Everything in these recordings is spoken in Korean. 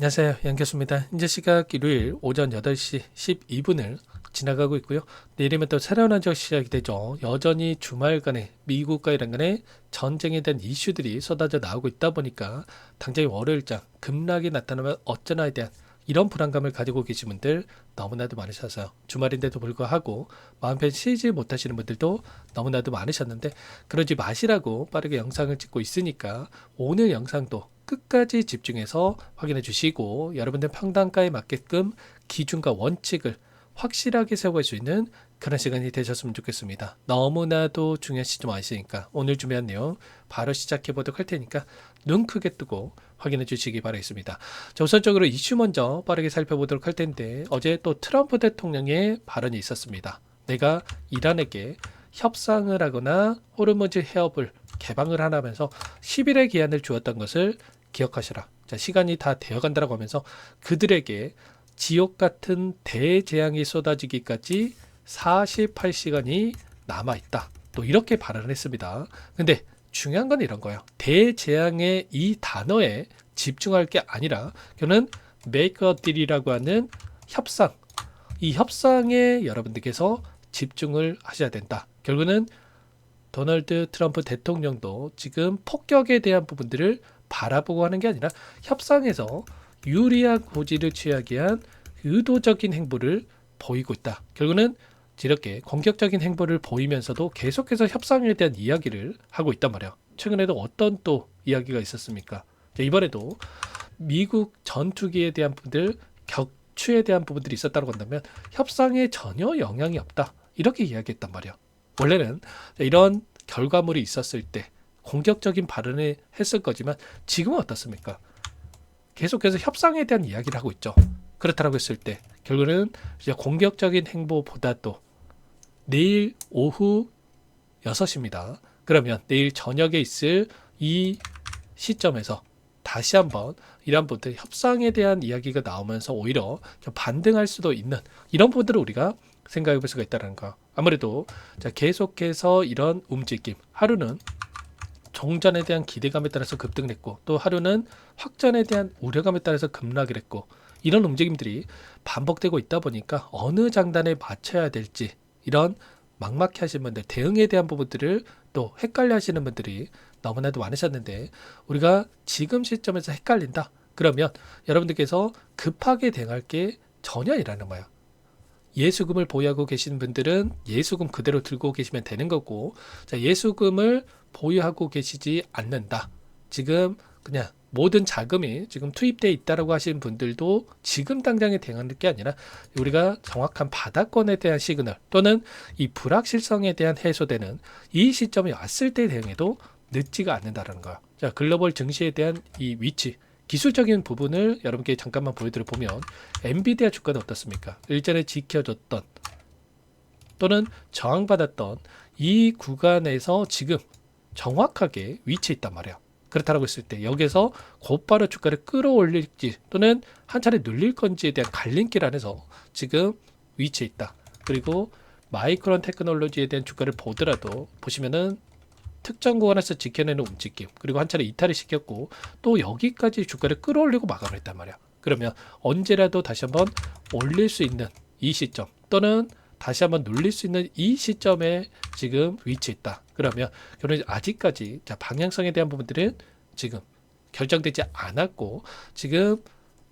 안녕하세요. 양교수입니다. 현재 시각 일요일 오전 8시 12분을 지나가고 있고요. 내일이면 또 새로운 한 주 시작이 되죠. 여전히 주말간에 미국과 이란 간의 전쟁에 대한 이슈들이 쏟아져 나오고 있다 보니까 당장의 월요일장 급락이 나타나면 어쩌나에 대한 이런 불안감을 가지고 계신 분들 너무나도 많으셔서요. 주말인데도 불구하고 마음 편히 쉬지 못하시는 분들도 너무나도 많으셨는데 그러지 마시라고 빠르게 영상을 찍고 있으니까 오늘 영상도 끝까지 집중해서 확인해 주시고 여러분들 평단가에 맞게끔 기준과 원칙을 확실하게 세워갈 수 있는 그런 시간이 되셨으면 좋겠습니다. 너무나도 중요한 시점 아시니까 오늘 준비한 내용 바로 시작해 보도록 할 테니까 눈 크게 뜨고 확인해 주시기 바라겠습니다. 자, 우선적으로 이슈 먼저 빠르게 살펴보도록 할 텐데 어제 또 트럼프 대통령의 발언이 있었습니다. 내가 이란에게 협상을 하거나 호르무즈 해협을 개방을 하라면서 10일의 기한을 주었던 것을 기억하시라. 자, 시간이 다 되어간다라고 하면서 그들에게 지옥 같은 대재앙이 쏟아지기까지 48시간이 남아있다. 또 이렇게 발언을 했습니다. 근데 중요한 건 이런 거예요. 대재앙의 이 단어에 집중할 게 아니라 저는 make a deal이라고 하는 협상, 이 협상에 여러분들께서 집중을 하셔야 된다. 결국은 도널드 트럼프 대통령도 지금 폭격에 대한 부분들을 바라보고 하는 게 아니라 협상에서 유리한 고지를 취하기 위한 의도적인 행보를 보이고 있다. 결국은 이렇게 공격적인 행보를 보이면서도 계속해서 협상에 대한 이야기를 하고 있단 말이야. 최근에도 어떤 또 이야기가 있었습니까? 이번에도 미국 전투기에 대한 부분들, 격추에 대한 부분들이 있었다고 한다면 협상에 전혀 영향이 없다. 이렇게 이야기했단 말이야. 원래는 이런 결과물이 있었을 때 공격적인 발언을 했을 거지만 지금은 어떻습니까? 계속해서 협상에 대한 이야기를 하고 있죠. 그렇다고 했을 때 결국은 이제 공격적인 행보보다도 내일 오후 6시입니다. 그러면 내일 저녁에 있을 이 시점에서 다시 한번 이런 부분들 협상에 대한 이야기가 나오면서 오히려 좀 반등할 수도 있는 이런 부분들을 우리가 생각해 볼 수가 있다는 거. 아무래도 자, 계속해서 이런 움직임 하루는 종전에 대한 기대감에 따라서 급등을 했고 또 하루는 확전에 대한 우려감에 따라서 급락을 했고 이런 움직임들이 반복되고 있다 보니까 어느 장단에 맞춰야 될지 이런 막막해 하시는 분들 대응에 대한 부분들을 또 헷갈려 하시는 분들이 너무나도 많으셨는데 우리가 지금 시점에서 헷갈린다 그러면 여러분들께서 급하게 대응할 게 전혀 아니라는 거야. 예수금을 보유하고 계신 분들은 예수금 그대로 들고 계시면 되는 거고 자, 예수금을 보유하고 계시지 않는다. 지금 그냥 모든 자금이 지금 투입되어 있다라고 하시는 분들도 지금 당장에 대응하는 게 아니라 우리가 정확한 바닥권에 대한 시그널 또는 이 불확실성에 대한 해소되는 이 시점이 왔을 때 대응해도 늦지가 않는다는 거야. 자, 글로벌 증시에 대한 이 위치 기술적인 부분을 여러분께 잠깐만 보여드려 보면 엔비디아 주가는 어떻습니까? 일전에 지켜줬던 또는 저항받았던 이 구간에서 지금 정확하게 위치해 있단 말이에요. 그렇다고 했을 때 여기서 곧바로 주가를 끌어올릴지 또는 한 차례 눌릴 건지에 대한 갈림길 안에서 지금 위치해 있다. 그리고 마이크론 테크놀로지에 대한 주가를 보더라도 보시면은 특정 구간에서 지켜내는 움직임 그리고 한 차례 이탈을 시켰고 또 여기까지 주가를 끌어올리고 마감을 했단 말이야. 그러면 언제라도 다시 한번 올릴 수 있는 이 시점 또는 다시 한번 눌릴 수 있는 이 시점에 지금 위치해 있다. 그러면 결국 아직까지 자, 방향성에 대한 부분들은 지금 결정되지 않았고 지금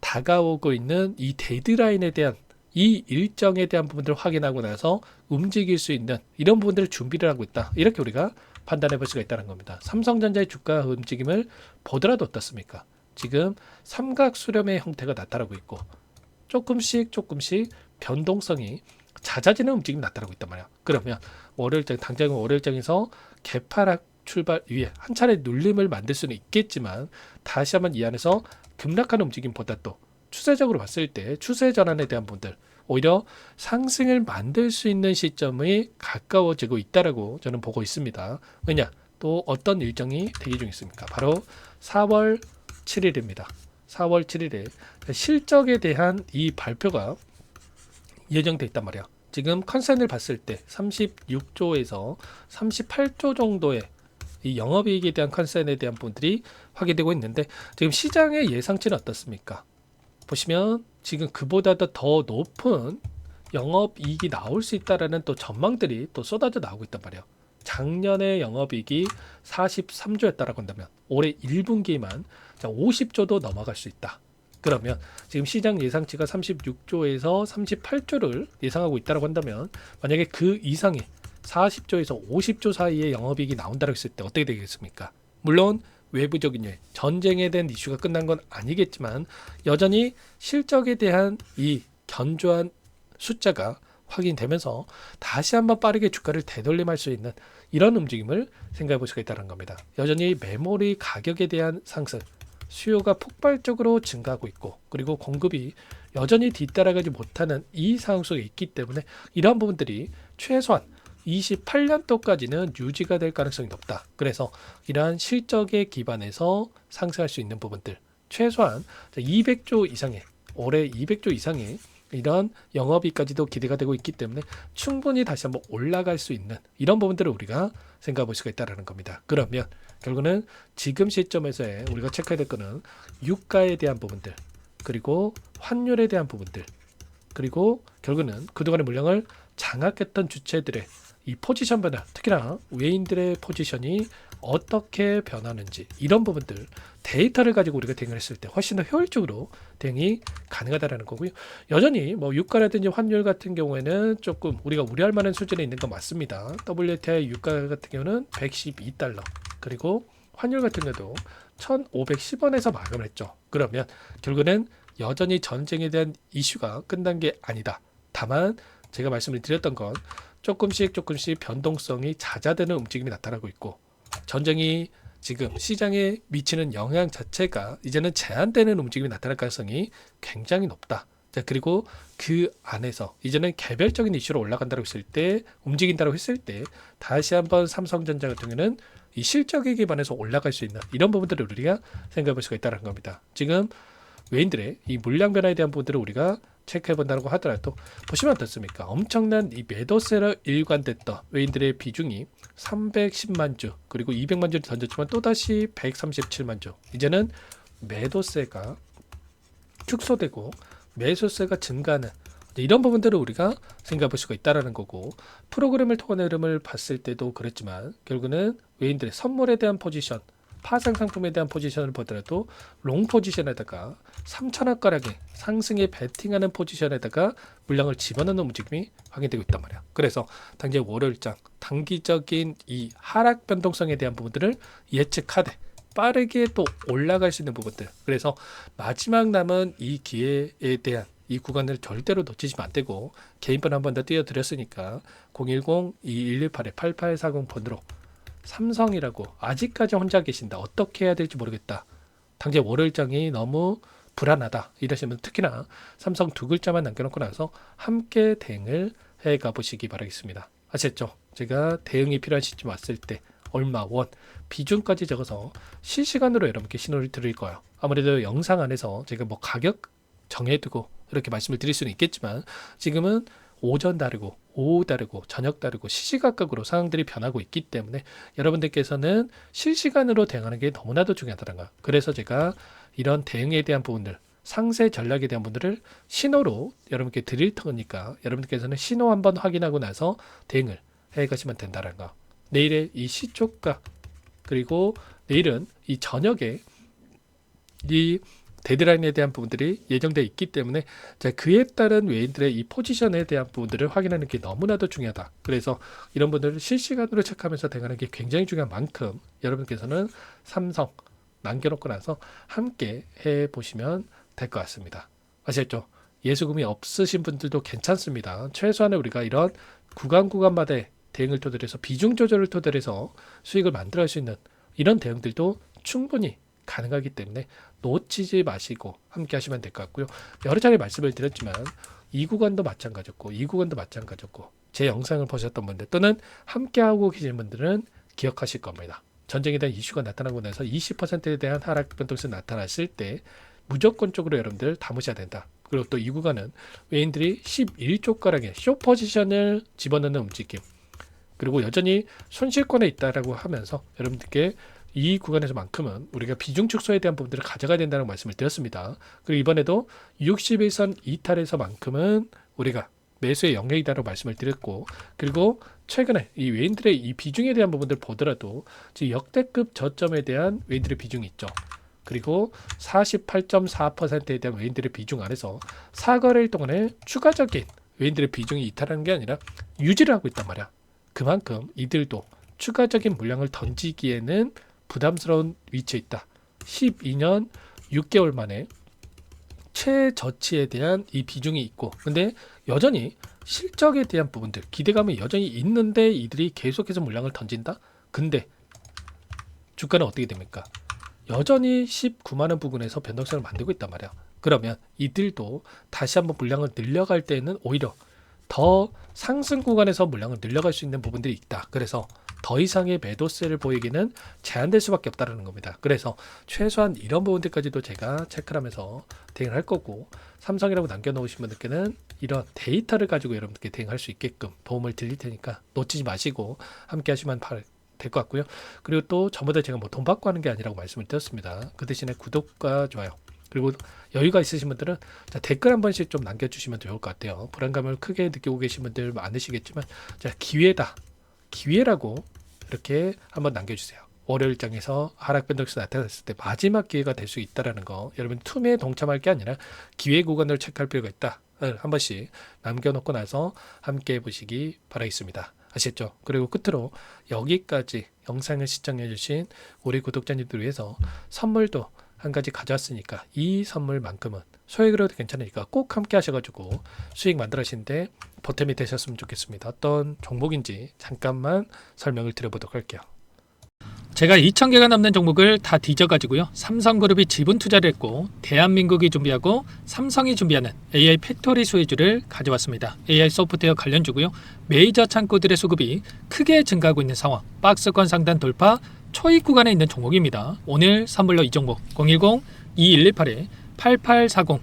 다가오고 있는 이 데드라인에 대한 이 일정에 대한 부분들을 확인하고 나서 움직일 수 있는 이런 부분들을 준비를 하고 있다. 이렇게 우리가 판단해 볼 수가 있다는 겁니다. 삼성전자의 주가 움직임을 보더라도 어떻습니까? 지금 삼각 수렴의 형태가 나타나고 있고 조금씩 변동성이 잦아지는 움직임이 나타나고 있단 말이야. 그러면 월요일장 당장은 월요일장에서 개파락 출발 위에 한 차례 눌림을 만들 수는 있겠지만 다시 한번 이 안에서 급락하는 움직임보다 또 추세적으로 봤을 때 추세 전환에 대한 부분들 오히려 상승을 만들 수 있는 시점이 가까워지고 있다라고 저는 보고 있습니다. 왜냐? 또 어떤 일정이 대기 중에 있습니까? 바로 4월 7일입니다. 4월 7일에 실적에 대한 이 발표가 예정돼 있단 말이야. 지금 컨센을 봤을 때 36조에서 38조 정도의 이 영업이익에 대한 컨센에 대한 부분들이 확인되고 있는데 지금 시장의 예상치는 어떻습니까? 보시면 지금 그보다도 더 높은 영업이익이 나올 수 있다라는 또 전망들이 또 쏟아져 나오고 있단 말이에요. 작년에 영업이익이 43조였다라고 한다면 올해 1분기만 50조도 넘어갈 수 있다. 그러면 지금 시장 예상치가 36조에서 38조를 예상하고 있다고 한다면 만약에 그 이상의 40조에서 50조 사이의 영업이익이 나온다고 했을 때 어떻게 되겠습니까? 물론 외부적인 요인, 전쟁에 대한 이슈가 끝난 건 아니겠지만 여전히 실적에 대한 이 견조한 숫자가 확인되면서 다시 한번 빠르게 주가를 되돌림할 수 있는 이런 움직임을 생각해 볼 수가 있다는 겁니다. 여전히 메모리 가격에 대한 상승, 수요가 폭발적으로 증가하고 있고 그리고 공급이 여전히 뒤따라가지 못하는 이 상황 속에 있기 때문에 이러한 부분들이 최소한 28년도까지는 유지가 될 가능성이 높다. 그래서 이러한 실적에 기반해서 상승할 수 있는 부분들 최소한 200조 이상의 올해 200조 이상의 이런 영업이익까지도 기대가 되고 있기 때문에 충분히 다시 한번 올라갈 수 있는 이런 부분들을 우리가 생각해 볼 수가 있다는 겁니다. 그러면 결국은 지금 시점에서의 우리가 체크해야 될 거는 유가에 대한 부분들 그리고 환율에 대한 부분들 그리고 결국은 그동안의 물량을 장악했던 주체들의 이 포지션 변화, 특히나 외인들의 포지션이 어떻게 변하는지 이런 부분들 데이터를 가지고 우리가 대응을 했을 때 훨씬 더 효율적으로 대응이 가능하다는 거고요. 여전히 뭐 유가라든지 환율 같은 경우에는 조금 우리가 우려할 만한 수준에 있는 건 맞습니다. WTI 유가 같은 경우는 112달러 그리고 환율 같은 경우도 1,510원에서 마감을 했죠. 그러면 결국은 여전히 전쟁에 대한 이슈가 끝난 게 아니다. 다만 제가 말씀을 드렸던 건 조금씩 변동성이 잦아드는 움직임이 나타나고 있고 전쟁이 지금 시장에 미치는 영향 자체가 이제는 제한되는 움직임이 나타날 가능성이 굉장히 높다. 자, 그리고 그 안에서 이제는 개별적인 이슈로 올라간다고 했을 때 움직인다고 했을 때 다시 한번 삼성전자 같은 경우는 이 실적에 기반해서 올라갈 수 있는 이런 부분들을 우리가 생각해 볼 수가 있다는 겁니다. 지금 외인들의 이 물량 변화에 대한 부분들을 우리가 체크해 본다고 하더라도 보시면 어떻습니까? 엄청난 이 매도세로 일관됐던 외인들의 비중이 310만 주 그리고 200만 주를 던졌지만 또다시 137만 주 이제는 매도세가 축소되고 매수세가 증가하는 이런 부분들을 우리가 생각해 볼 수가 있다는 거고 프로그램을 통한 흐름을 봤을 때도 그랬지만 결국은 외인들의 선물에 대한 포지션 파생 상품에 대한 포지션을 보더라도 롱 포지션에다가 3천원가량의 상승에 베팅하는 포지션에다가 물량을 집어넣는 움직임이 확인되고 있단 말이야. 그래서 당장 월요일장 단기적인 이 하락 변동성에 대한 부분들을 예측하되 빠르게 또 올라갈 수 있는 부분들 그래서 마지막 남은 이 기회에 대한 이 구간을 절대로 놓치시면 안 되고 개인번 한 번 더 띄워드렸으니까 010-2118-8840 번으로 삼성이라고 아직까지 혼자 계신다. 어떻게 해야 될지 모르겠다. 당장 월요일장이 너무 불안하다. 이러시면 특히나 삼성 두 글자만 남겨놓고 나서 함께 대응을 해가 보시기 바라겠습니다. 아셨죠? 제가 대응이 필요한 시점 왔을 때 얼마 원 비중까지 적어서 실시간으로 여러분께 신호를 드릴 거예요. 아무래도 영상 안에서 제가 뭐 가격 정해두고 이렇게 말씀을 드릴 수는 있겠지만 지금은 오전 다르고 오후 다르고 저녁 다르고 시시각각으로 상황들이 변하고 있기 때문에 여러분들께서는 실시간으로 대응하는 게 너무나도 중요하다는 거. 그래서 제가 이런 대응에 대한 부분들 상세 전략에 대한 분들을 신호로 여러분께 드릴 테니까 여러분들께서는 신호 한번 확인하고 나서 대응을 해 가시면 된다는 거. 내일의 이 시초가 그리고 내일은 이 저녁에 이 데드라인에 대한 부분들이 예정되어 있기 때문에 그에 따른 외인들의 이 포지션에 대한 부분들을 확인하는 게 너무나도 중요하다. 그래서 이런 분들을 실시간으로 체크하면서 대응하는 게 굉장히 중요한 만큼 여러분께서는 삼성 남겨놓고 나서 함께 해보시면 될 것 같습니다. 아시겠죠? 예수금이 없으신 분들도 괜찮습니다. 최소한의 우리가 이런 구간마다의 대응을 토대로 해서 비중 조절을 토대로 해서 수익을 만들어갈 수 있는 이런 대응들도 충분히 가능하기 때문에 놓치지 마시고 함께 하시면 될 것 같고요. 여러 차례 말씀을 드렸지만 이 구간도 마찬가지였고 이 구간도 마찬가지였고 제 영상을 보셨던 분들 또는 함께하고 계신 분들은 기억하실 겁니다. 전쟁에 대한 이슈가 나타나고 나서 20%에 대한 하락 변동성이 나타났을 때 무조건적으로 여러분들 담으셔야 된다. 그리고 또 이 구간은 외인들이 11조가량의 숏 포지션을 집어넣는 움직임 그리고 여전히 손실권에 있다라고 하면서 여러분들께 이 구간에서만큼은 우리가 비중 축소에 대한 부분들을 가져가야 된다는 말씀을 드렸습니다. 그리고 이번에도 61선 이탈에서만큼은 우리가 매수의 영역이다라고 말씀을 드렸고, 그리고 최근에 이 외인들의 이 비중에 대한 부분들 보더라도 지금 역대급 저점에 대한 외인들의 비중이 있죠. 그리고 48.4%에 대한 외인들의 비중 안에서 4거래일 동안에 추가적인 외인들의 비중이 이탈하는 게 아니라 유지를 하고 있단 말이야. 그만큼 이들도 추가적인 물량을 던지기에는 부담스러운 위치에 있다. 12년 6개월 만에 최저치에 대한 이 비중이 있고, 근데 여전히 실적에 대한 부분들 기대감이 여전히 있는데 이들이 계속해서 물량을 던진다. 근데 주가는 어떻게 됩니까? 여전히 19만원 부근에서 변동성을 만들고 있단 말이야. 그러면 이들도 다시 한번 물량을 늘려갈 때는 오히려 더 상승 구간에서 물량을 늘려갈 수 있는 부분들이 있다. 그래서 더 이상의 매도세를 보이기는 제한될 수밖에 없다는 겁니다. 그래서 최소한 이런 부분들까지도 제가 체크를 하면서 대응을 할 거고, 삼성이라고 남겨놓으신 분들께는 이런 데이터를 가지고 여러분들께 대응할 수 있게끔 도움을 드릴 테니까 놓치지 마시고 함께 하시면 될 것 같고요. 그리고 또 전부 다 제가 뭐 돈 받고 하는 게 아니라고 말씀을 드렸습니다. 그 대신에 구독과 좋아요, 그리고 여유가 있으신 분들은 댓글 한 번씩 좀 남겨주시면 좋을 것 같아요. 불안감을 크게 느끼고 계신 분들 많으시겠지만, 기회다, 기회라고 이렇게 한번 남겨주세요. 월요일장에서 하락 변동성이 나타났을 때 마지막 기회가 될 수 있다는 거, 여러분 투매에 동참할 게 아니라 기회 구간을 체크할 필요가 있다. 한 번씩 남겨놓고 나서 함께 해보시기 바라겠습니다. 아시겠죠? 그리고 끝으로 여기까지 영상을 시청해주신 우리 구독자님들 위해서 선물도 한 가지 가져왔으니까 이 선물만큼은 소액으로도 괜찮으니까 꼭 함께 하셔가지고 수익 만들어시는데 보탬이 되셨으면 좋겠습니다. 어떤 종목인지 잠깐만 설명을 드려보도록 할게요. 제가 2,000개가 넘는 종목을 다 뒤져가지고요, 삼성그룹이 지분 투자를 했고 대한민국이 준비하고 삼성이 준비하는 AI 팩토리 수혜주를 가져왔습니다. AI 소프트웨어 관련주고요. 메이저 창고들의 수급이 크게 증가하고 있는 상황, 박스권 상단 돌파 초입 구간에 있는 종목입니다. 오늘 선물로 이 종목 010-2118-8840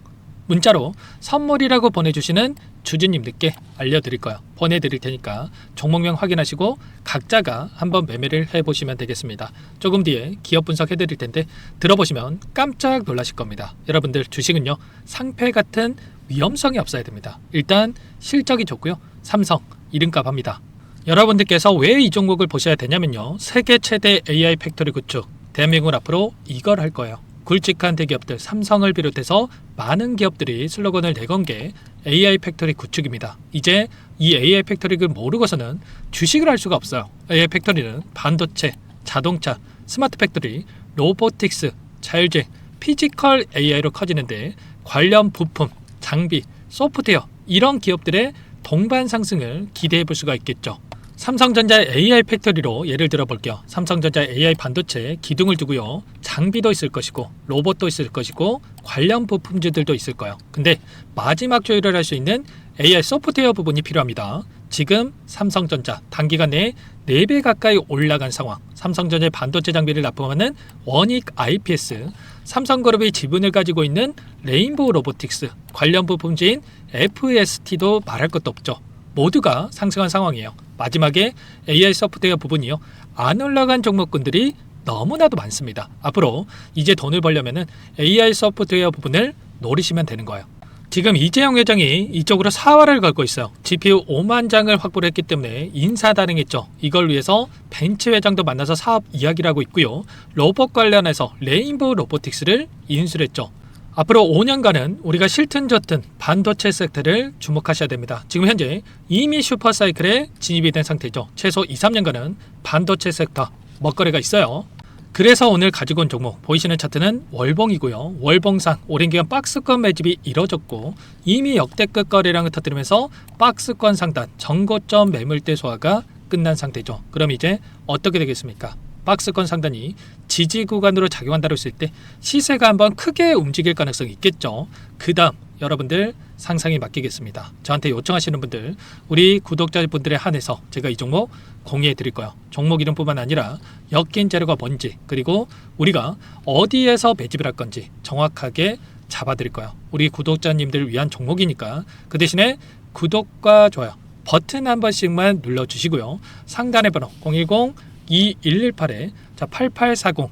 문자로 선물이라고 보내주시는 주주님들께 알려드릴 거예요. 보내드릴 테니까 종목명 확인하시고 각자가 한번 매매를 해보시면 되겠습니다. 조금 뒤에 기업 분석해드릴 텐데 들어보시면 깜짝 놀라실 겁니다. 여러분들 주식은요, 상패 같은 위험성이 없어야 됩니다. 일단 실적이 좋고요, 삼성 이름값 합니다. 여러분들께서 왜 이 종목을 보셔야 되냐면요, 세계 최대 AI 팩토리 구축, 대한민국은 앞으로 이걸 할 거예요. 굵직한 대기업들 삼성을 비롯해서 많은 기업들이 슬로건을 내건 게 AI 팩토리 구축입니다. 이제 이 AI 팩토리를 모르고서는 주식을 할 수가 없어요. AI 팩토리는 반도체, 자동차, 스마트 팩토리, 로보틱스, 자율주행, 피지컬 AI로 커지는데 관련 부품, 장비, 소프트웨어 이런 기업들의 동반 상승을 기대해 볼 수가 있겠죠. 삼성전자의 AI 팩토리로 예를 들어 볼게요. 삼성전자 AI 반도체 기둥을 두고요, 장비도 있을 것이고 로봇도 있을 것이고 관련 부품주들도 있을 거예요. 근데 마지막 조율을 할 수 있는 AI 소프트웨어 부분이 필요합니다. 지금 삼성전자 단기간 내에 4배 가까이 올라간 상황, 삼성전자의 반도체 장비를 납품하는 원익 IPS, 삼성그룹이 지분을 가지고 있는 레인보우 로보틱스, 관련 부품주인 FST도 말할 것도 없죠. 모두가 상승한 상황이에요. 마지막에 AI 소프트웨어 부분이요, 안 올라간 종목군들이 너무나도 많습니다. 앞으로 이제 돈을 벌려면 AI 소프트웨어 부분을 노리시면 되는 거예요. 지금 이재용 회장이 이쪽으로 사활을 걸고 있어요. GPU 5만 장을 확보를 했기 때문에 인사단행했죠. 이걸 위해서 벤츠 회장도 만나서 사업 이야기를 하고 있고요. 로봇 관련해서 레인보우 로보틱스를 인수를 했죠. 앞으로 5년간은 우리가 싫든 좋든 반도체 섹터를 주목하셔야 됩니다. 지금 현재 이미 슈퍼사이클에 진입이 된 상태죠. 최소 2, 3년간은 반도체 섹터 먹거리가 있어요. 그래서 오늘 가지고 온 종목 보이시는 차트는 월봉이고요. 월봉상 오랜 기간 박스권 매집이 이뤄졌고 이미 역대급 거래량을 터뜨리면서 박스권 상단 전고점 매물대 소화가 끝난 상태죠. 그럼 이제 어떻게 되겠습니까? 박스권 상단이 지지 구간으로 작용한다고 했을 때 시세가 한번 크게 움직일 가능성이 있겠죠. 그 다음 여러분들 상상에 맡기겠습니다. 저한테 요청하시는 분들, 우리 구독자분들에 한해서 제가 이 종목 공유해 드릴 거예요. 종목 이름뿐만 아니라 엮인 재료가 뭔지, 그리고 우리가 어디에서 매집을 할 건지 정확하게 잡아 드릴 거예요. 우리 구독자님들 위한 종목이니까 그 대신에 구독과 좋아요 버튼 한 번씩만 눌러주시고요. 상단의 번호 010-2118에 자, 8840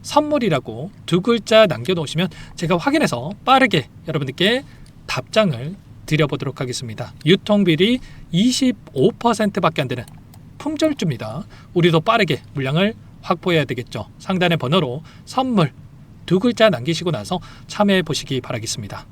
선물이라고 두 글자 남겨놓으시면 제가 확인해서 빠르게 여러분들께 답장을 드려보도록 하겠습니다. 유통비리 25%밖에 안 되는 품절주입니다. 우리도 빠르게 물량을 확보해야 되겠죠. 상단의 번호로 선물 두 글자 남기시고 나서 참여해 보시기 바라겠습니다.